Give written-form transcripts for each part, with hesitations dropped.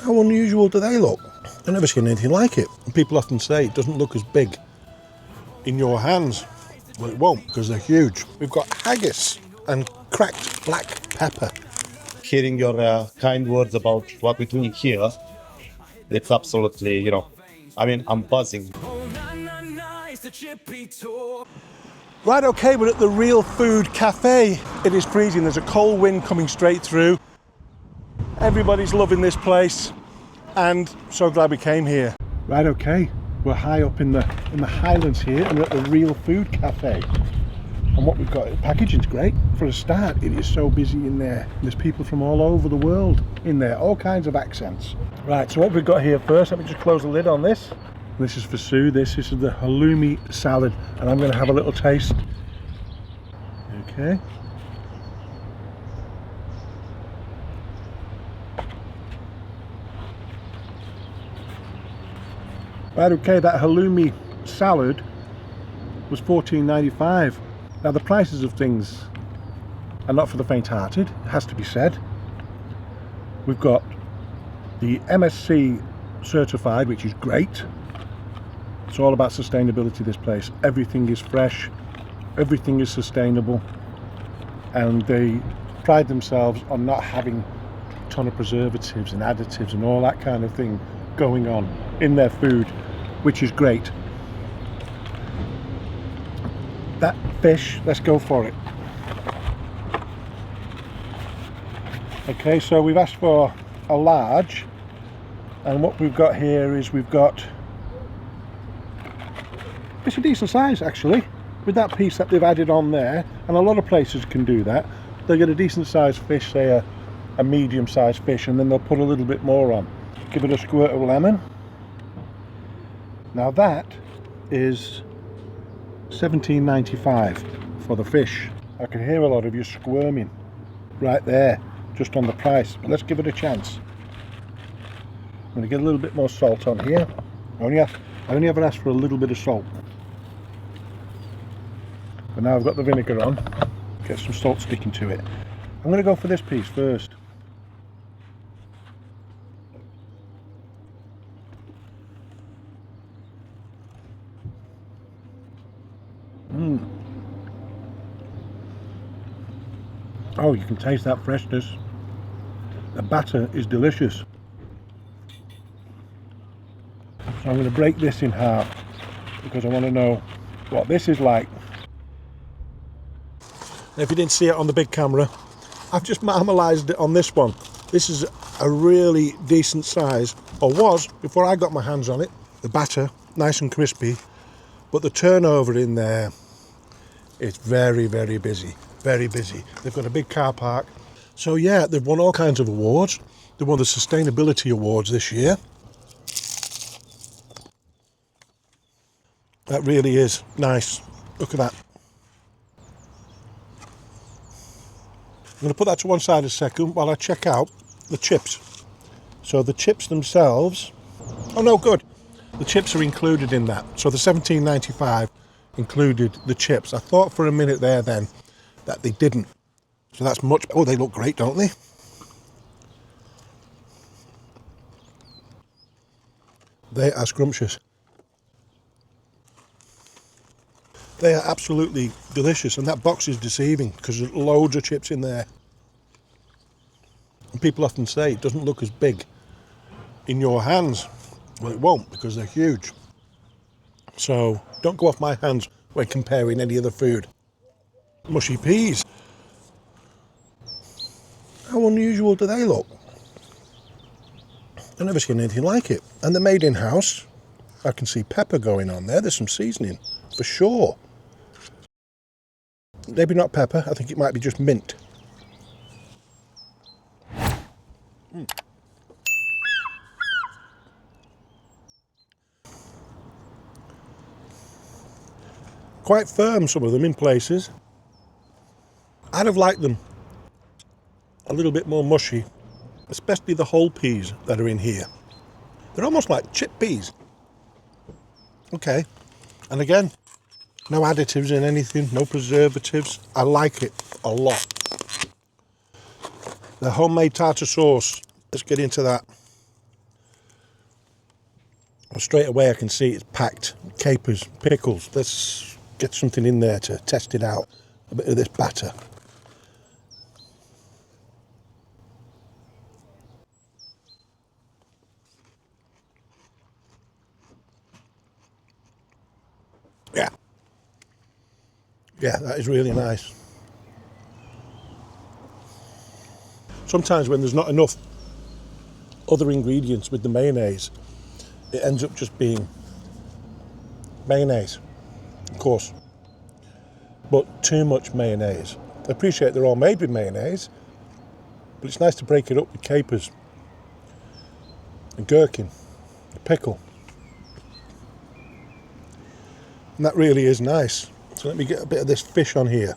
How unusual do they look? I've never seen anything like it. People often say it doesn't look as big in your hands. Well, it won't, because they're huge. We've got haggis and cracked black pepper. Hearing your kind words about what we're doing here, it's absolutely, I mean, I'm buzzing. Chippy Tour. Right, okay, we're at the Real Food Cafe. It is freezing, there's a cold wind coming straight through. Everybody's loving this place, and so glad we came here. Right, okay, we're high up in the Highlands here, and we're at the Real Food Cafe. And what we've got, the packaging's great. For a start, it is so busy in there. There's people from all over the world in there, all kinds of accents. Right, so what we've got here first, let me just close the lid on this. This is for Sue, this is the halloumi salad, and I'm going to have a little taste. Okay. Right, okay, that halloumi salad was $14.95. Now the prices of things are not for the faint-hearted, it has to be said. We've got the MSC Certified, which is great. It's all about sustainability, this place. Everything is fresh, everything is sustainable, and they pride themselves on not having a ton of preservatives and additives and all that kind of thing going on in their food, which is great. That fish, let's go for it. Okay, so we've asked for a large, and what we've got here is it's a decent size actually, with that piece that they've added on there, and a lot of places can do that. They'll get a decent sized fish, say a medium sized fish, and then they'll put a little bit more on. Give it a squirt of lemon. Now that is $17.95 for the fish. I can hear a lot of you squirming right there, just on the price, but let's give it a chance. I'm going to get a little bit more salt on here. I only ever ask for a little bit of salt. But now I've got the vinegar on, get some salt sticking to it. I'm going to go for this piece first. Oh, you can taste that freshness. The batter is delicious. So I'm going to break this in half because I want to know what this is like. Now, if you didn't see it on the big camera, I've just marmalised it on this one. This is a really decent size, or was before I got my hands on it. The batter, nice and crispy, but the turnover in there is very, very busy. Very busy. They've got a big car park. So yeah, they've won all kinds of awards. They won the Sustainability Awards this year. That really is nice. Look at that. I'm going to put that to one side a second while I check out the chips. So the chips themselves, oh no, good. The chips are included in that. So the $17.95 included the chips. I thought for a minute there then that they didn't. So that's much, oh, they look great, don't they? They are scrumptious. They are absolutely delicious, and that box is deceiving because there's loads of chips in there. And people often say it doesn't look as big in your hands. Well, it won't, because they're huge. So don't go off my hands when comparing any other food. Mushy peas. How unusual do they look? I've never seen anything like it. And they're made in-house. I can see pepper going on there. There's some seasoning, for sure. Maybe not pepper, I think it might be just mint. Quite firm, some of them in places. I'd have liked them a little bit more mushy, especially the whole peas that are in here. They're almost like chip peas. Okay, and again, no additives in anything, no preservatives. I like it a lot. The homemade tartar sauce, let's get into that. Straight away I can see it's packed. Capers, pickles. Let's get something in there to test it out. A bit of this batter. Yeah. Yeah, that is really nice. Sometimes when there's not enough other ingredients with the mayonnaise, it ends up just being mayonnaise, of course, but too much mayonnaise. I appreciate they're all made with mayonnaise, but it's nice to break it up with capers and gherkin, pickle. And that really is nice. So let me get a bit of this fish on here.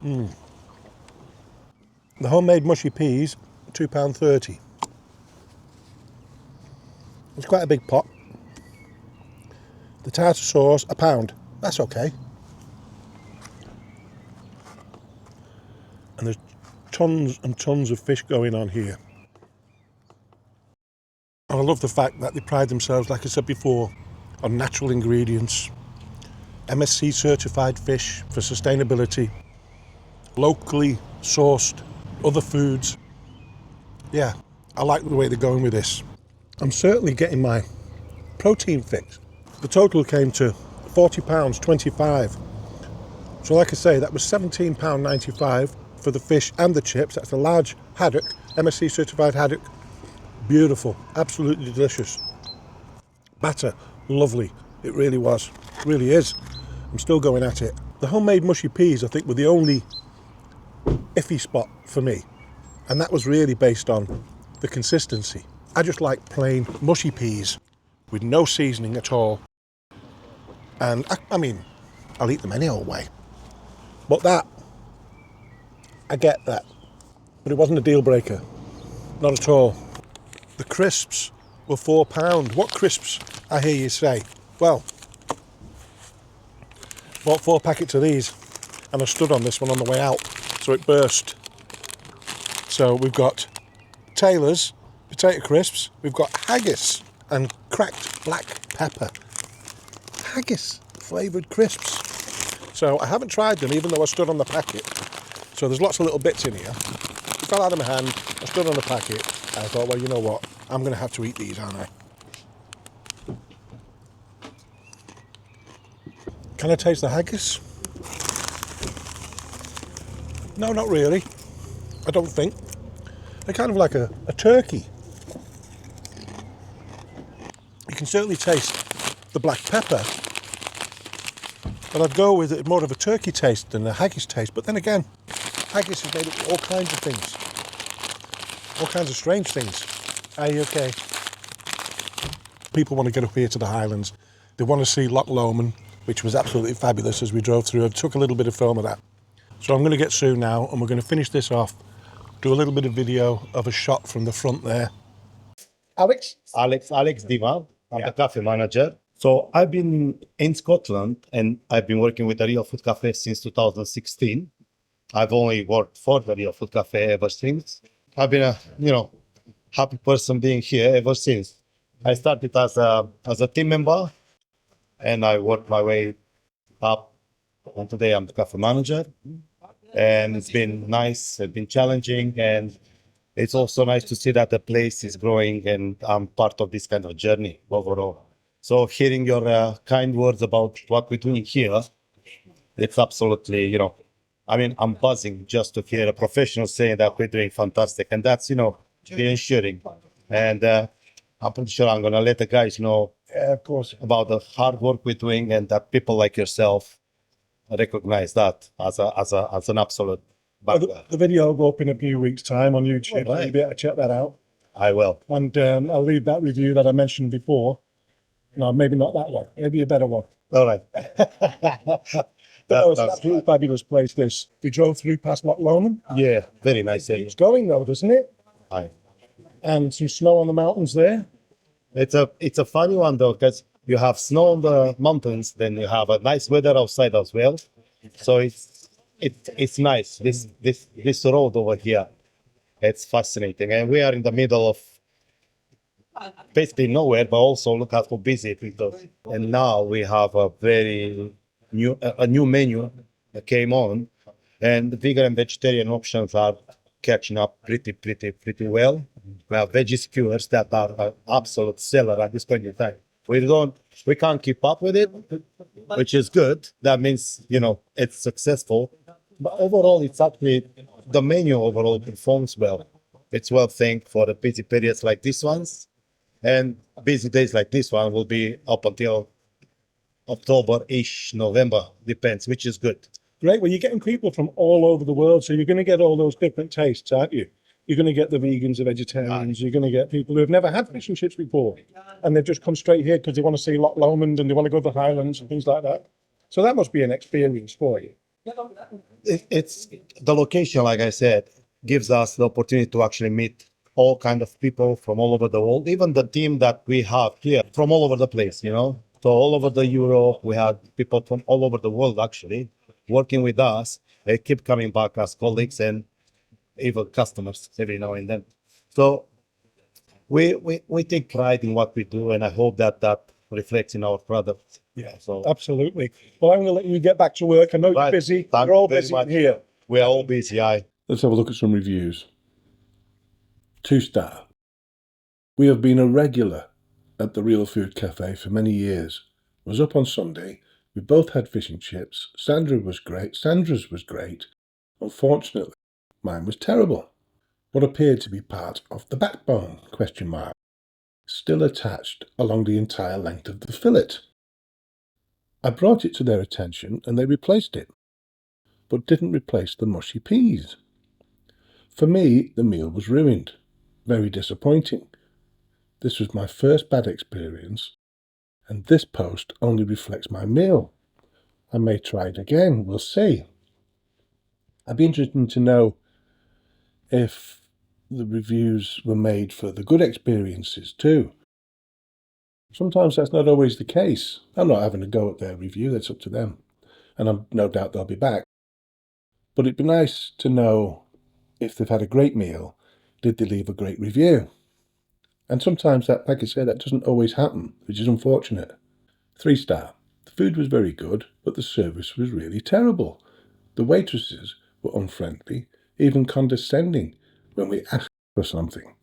The homemade mushy peas, £2.30. It's quite a big pot. The tartar sauce, £1. That's okay. And there's tons and tons of fish going on here. And I love the fact that they pride themselves, like I said before, on natural ingredients, MSC Certified fish for sustainability, locally sourced other foods. Yeah, I like the way they're going with this. I'm certainly getting my protein fix. The total came to £40.25. So like I say, that was £17.95 for the fish and the chips. That's a large haddock, MSC Certified haddock. Beautiful, absolutely delicious. Batter, lovely. It really was, really is. I'm still going at it. The homemade mushy peas, I think, were the only iffy spot for me. And that was really based on the consistency. I just like plain mushy peas with no seasoning at all. And I mean, I'll eat them any old way. But that, I get that. But it wasn't a deal breaker. Not at all. The crisps were £4. What crisps, I hear you say? Well, bought 4 packets of these and I stood on this one on the way out, so it burst. So we've got Taylor's potato crisps, we've got haggis and cracked black pepper. Haggis flavoured crisps. So I haven't tried them even though I stood on the packet. So there's lots of little bits in here. It fell out of my hand, I stood on the packet, and I thought, well, you know what? I'm going to have to eat these, aren't I? Can I taste the haggis? No, not really. I don't think. They're kind of like a turkey. You can certainly taste the black pepper, but I'd go with it more of a turkey taste than a haggis taste. But then again, haggis is made up of all kinds of things, all kinds of strange things. Are you okay? People want to get up here to the Highlands. They want to see Loch Lomond, which was absolutely fabulous as we drove through. I took a little bit of film of that. So I'm going to get Sue now and we're going to finish this off, do a little bit of video of a shot from the front there. Alex Diva, I'm the cafe manager. So I've been in Scotland and I've been working with the Real Food Cafe since 2016. I've only worked for the Real Food Cafe ever since. I've been a, happy person being here ever since. I started as a team member and I worked my way up, and today I'm the cafe manager. And it's been nice, it's been challenging, and it's also nice to see that the place is growing and I'm part of this kind of journey overall. So hearing your kind words about what we're doing here, it's absolutely, I mean, I'm buzzing just to hear a professional saying that we're doing fantastic, and that's, reassuring. And I'm pretty sure I'm going to let the guys know, of course, about the hard work we're doing, and that people like yourself recognize that as an absolute. The video will go up in a few weeks' time on YouTube. Right. You'll be able to check that out. I will. And I'll leave that review that I mentioned before. No, maybe not that one. Maybe a better one. All right. That was an absolutely fabulous place, this. We drove through past Loch Lomond. Yeah, very nice area. It's going though, doesn't it? Aye. And some snow on the mountains there. It's a funny one though, because you have snow on the mountains, then you have a nice weather outside as well. So it's nice. This road over here, It's fascinating. And we are in the middle of basically nowhere, but also look at how busy it is. And now we have a very new menu that came on, and the vegan and vegetarian options are catching up pretty well. We have veggie skewers that are an absolute seller at this point in time. We can't keep up with it, which is good. That means, it's successful. But overall, it's actually, the menu overall performs well. It's well think for the busy periods like this ones, and busy days like this one will be up until October-ish, November, depends, which is good. Great. Well, you're getting people from all over the world, so you're going to get all those different tastes, aren't you? You're going to get the vegans, the vegetarians. You're going to get people who have never had fish and chips before, and they've just come straight here because they want to see Loch Lomond and they want to go to the Highlands and things like that. So that must be an experience for you. It's the location, like I said, gives us the opportunity to actually meet all kind of people from all over the world. Even the team that we have here from all over the place, So all over the Europe, we had people from all over the world actually working with us. They keep coming back as colleagues and even customers every now and then. So we take pride in what we do, and I hope that reflects in our product. Yeah, So absolutely. Well, I'm going to let you get back to work. I know you're busy. Thank We're all you very busy much. here. We are all busy. Let's have a look at some reviews. 2-star. We have been a regular at the Real Food Cafe for many years. Was up on Sunday. We both had fish and chips. Sandra's was great. Unfortunately, mine was terrible. What appeared to be part of the backbone, ? Still attached along the entire length of the fillet. I brought it to their attention and they replaced it, but didn't replace the mushy peas. For me, the meal was ruined. Very disappointing. This was my first bad experience, and this post only reflects my meal. I may try it again, we'll see. I'd be interested to know if the reviews were made for the good experiences too. Sometimes that's not always the case. I'm not having a go at their review, that's up to them. And I'm no doubt they'll be back. But it'd be nice to know if they've had a great meal, did they leave a great review? And sometimes that, like I say, that doesn't always happen, which is unfortunate. 3-star. The food was very good, but the service was really terrible. The waitresses were unfriendly, even condescending when we asked for something.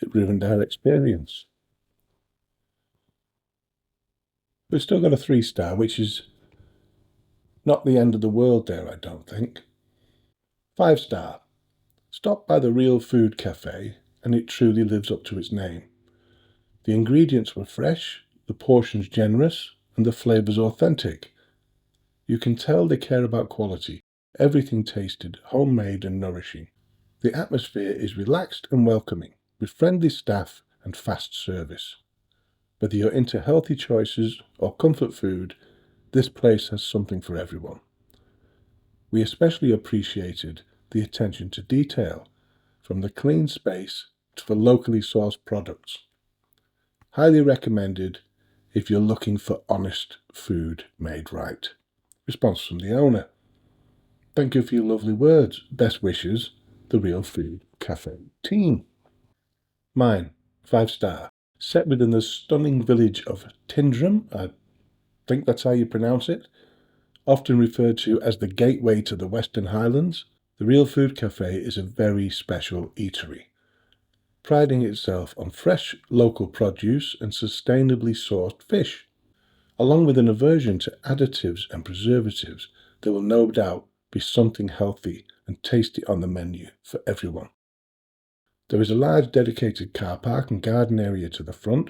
It ruined our experience. We've still got a 3-star, which is not the end of the world there, I don't think. 5-star. Stop by the Real Food Cafe, and it truly lives up to its name. The ingredients were fresh, the portions generous, and the flavours authentic. You can tell they care about quality. Everything tasted homemade and nourishing. The atmosphere is relaxed and welcoming, with friendly staff and fast service. Whether you're into healthy choices or comfort food, this place has something for everyone. We especially appreciated the attention to detail, from the clean space to the locally sourced products. Highly recommended if you're looking for honest food made right. Response from the owner. Thank you for your lovely words. Best wishes, the Real Food Cafe team. Mine, 5-star. Set within the stunning village of Tyndrum, I think that's how you pronounce it, often referred to as the gateway to the Western Highlands. The Real Food Cafe is a very special eatery, priding itself on fresh local produce and sustainably sourced fish. Along with an aversion to additives and preservatives, there will no doubt be something healthy and tasty on the menu for everyone. There is a large dedicated car park and garden area to the front,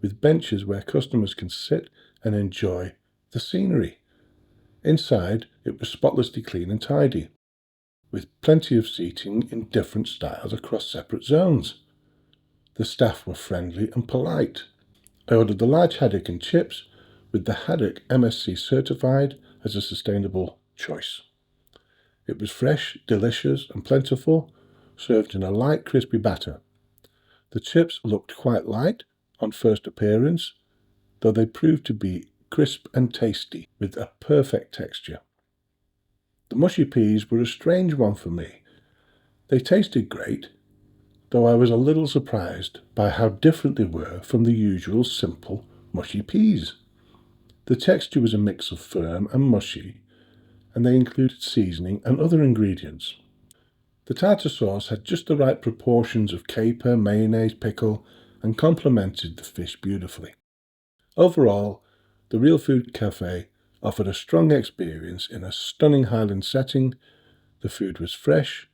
with benches where customers can sit and enjoy the scenery. Inside, it was spotlessly clean and tidy, with plenty of seating in different styles across separate zones. The staff were friendly and polite. I ordered the large haddock and chips, with the haddock MSC Certified as a sustainable choice. It was fresh, delicious and plentiful, served in a light crispy batter. The chips looked quite light on first appearance, though they proved to be crisp and tasty, with a perfect texture. The mushy peas were a strange one for me. They tasted great, though I was a little surprised by how different they were from the usual simple, mushy peas. The texture was a mix of firm and mushy, and they included seasoning and other ingredients. The tartar sauce had just the right proportions of caper, mayonnaise, pickle, and complemented the fish beautifully. Overall, the Real Food Cafe offered a strong experience in a stunning Highland setting. The food was fresh,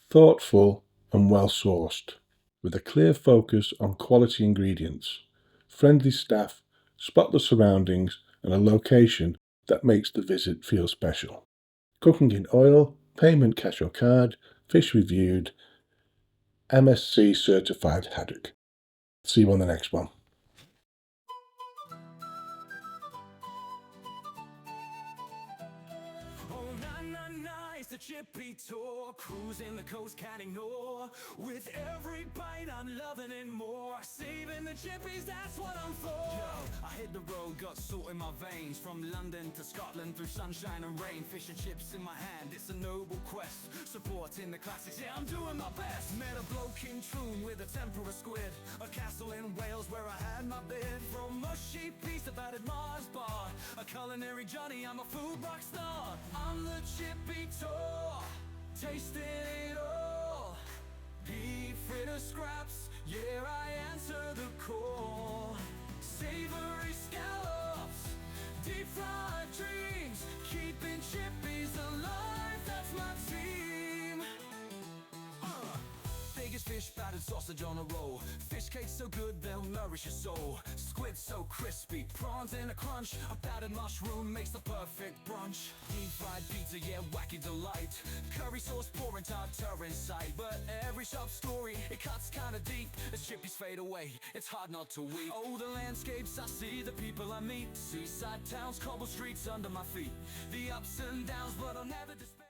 thoughtful, and well sourced, with a clear focus on quality ingredients, friendly staff, spotless surroundings, and a location that makes the visit feel special. Cooking in oil, payment cash or card, fish reviewed, MSC Certified Haddock. See you on the next one. The Chippy Tour, cruising the coast, can't ignore. With every bite, I'm loving it more. Saving the chippies, that's what I'm for. Yo, I hit the road, got salt in my veins. From London to Scotland, through sunshine and rain. Fish and chips in my hand, it's a noble quest. Supporting the classics, yeah, I'm doing my best. Met a bloke in Troon with a tempura squid. A castle in Wales where I had my bid. From mushy peas to battered Mars bar. A culinary Johnny, I'm a food rock star. I'm the Chippy Tour, tasting it all. Beef fritter scraps, yeah, I answer the call. Savory scallops, deep fried dreams, keeping chippies alive, that's my team. Biggest fish, battered sausage on a roll. Fish cakes so good they'll nourish your soul. Squid so crispy, prawns in a crunch. A battered mushroom makes the perfect brunch. Deep fried pizza, yeah, wacky delight. Curry sauce pouring tartar in sight. But every sharp story, it cuts kinda deep. As chippies fade away, it's hard not to weep. Oh, the landscapes I see, the people I meet. Seaside towns, cobble streets under my feet. The ups and downs, but I'll never despair.